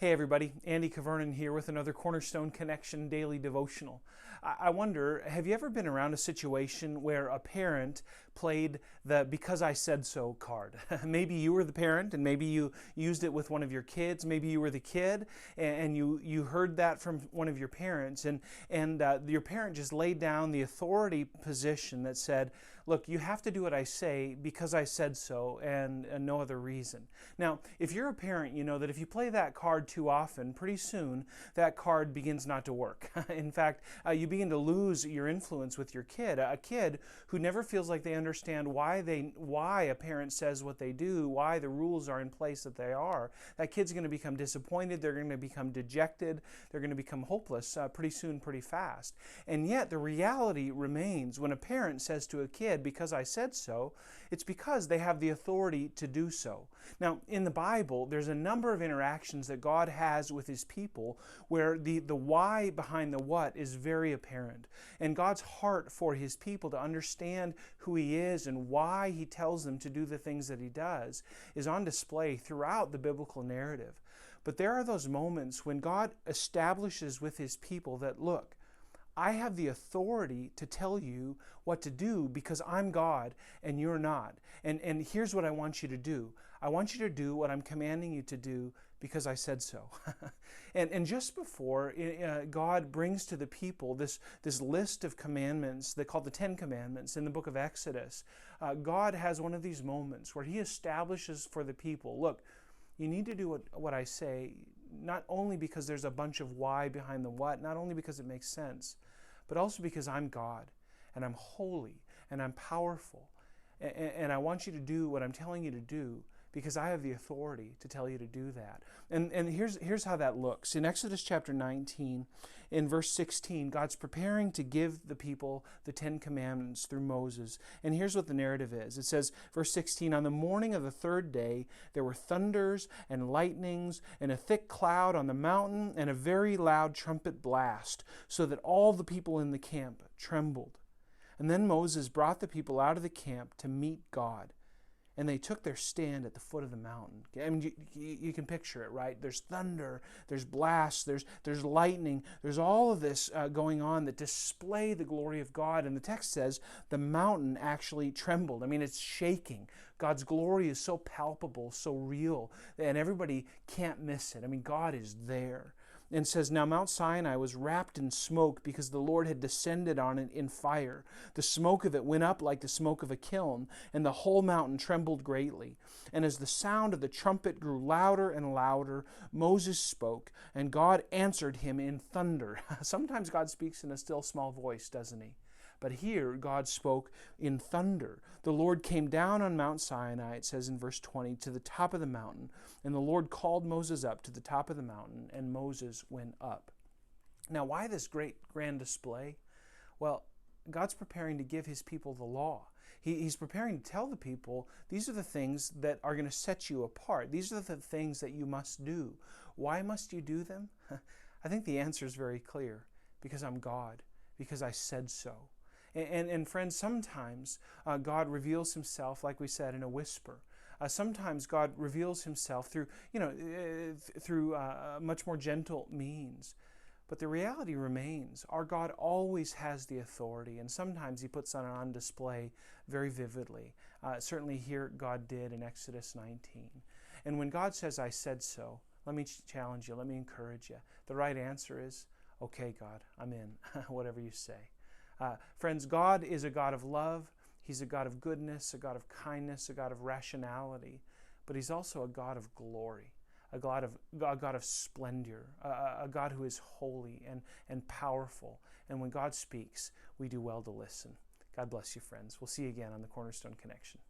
Hey everybody, Andy Kvernen here with another Cornerstone Connection Daily Devotional. I wonder, have you ever been around a situation where a parent played the "because I said so" card? Maybe you were the parent and maybe you used it with one of your kids. Maybe you were the kid and you heard that from one of your parents and your parent just laid down the authority position that said, look, you have to do what I say because I said so and no other reason. Now, if you're a parent, you know that if you play that card too often, pretty soon that card begins not to work. In fact, you begin to lose your influence with your kid. A kid who never feels like they understand why a parent says what they do, why the rules are in place that they are, that kid's going to become disappointed, they're going to become dejected, they're going to become hopeless pretty soon, pretty fast. And yet the reality remains when a parent says to a kid, because I said so, it's because they have the authority to do so. Now, in the Bible, there's a number of interactions that God has with His people where the why behind the what is very apparent. And God's heart for His people to understand who He is and why He tells them to do the things that He does is on display throughout the biblical narrative. But there are those moments when God establishes with His people that, look, I have the authority to tell you what to do because I'm God and you're not. And here's what I want you to do. I want you to do what I'm commanding you to do because I said so. and just before God brings to the people this list of commandments they call the 10 Commandments in the book of Exodus, God has one of these moments where He establishes for the people, look, you need to do what I say, not only because there's a bunch of why behind the what, not only because it makes sense, but also because I'm God, and I'm holy, and I'm powerful, and I want you to do what I'm telling you to do because I have the authority to tell you to do that. And here's how that looks. In Exodus chapter 19, in verse 16, God's preparing to give the people the 10 Commandments through Moses. And here's what the narrative is. It says, verse 16, on the morning of the third day, there were thunders and lightnings and a thick cloud on the mountain and a very loud trumpet blast, so that all the people in the camp trembled. And then Moses brought the people out of the camp to meet God. And they took their stand at the foot of the mountain. I mean, you can picture it, right? There's thunder, there's blasts, there's lightning, there's all of this going on that display the glory of God. And the text says the mountain actually trembled. I mean, it's shaking. God's glory is so palpable, so real, and everybody can't miss it. I mean, God is there. And says, now Mount Sinai was wrapped in smoke because the Lord had descended on it in fire. The smoke of it went up like the smoke of a kiln, and the whole mountain trembled greatly. And as the sound of the trumpet grew louder and louder, Moses spoke, and God answered him in thunder. Sometimes God speaks in a still small voice, doesn't He? But here, God spoke in thunder. The Lord came down on Mount Sinai, it says in verse 20, to the top of the mountain. And the Lord called Moses up to the top of the mountain, and Moses went up. Now, why this great grand display? Well, God's preparing to give His people the law. He's preparing to tell the people, these are the things that are going to set you apart. These are the things that you must do. Why must you do them? I think the answer is very clear. Because I'm God. Because I said so. And friends, sometimes God reveals Himself, like we said, in a whisper. Sometimes God reveals Himself through much more gentle means. But the reality remains, our God always has the authority, and sometimes He puts that on display very vividly. Certainly here God did in Exodus 19. And when God says, I said so, let me challenge you, let me encourage you. The right answer is, okay, God, I'm in, whatever you say. Friends, God is a God of love. He's a God of goodness, a God of kindness, a God of rationality. But He's also a God of glory, a God of splendor, a God who is holy and powerful. And when God speaks, we do well to listen. God bless you, friends. We'll see you again on the Cornerstone Connection.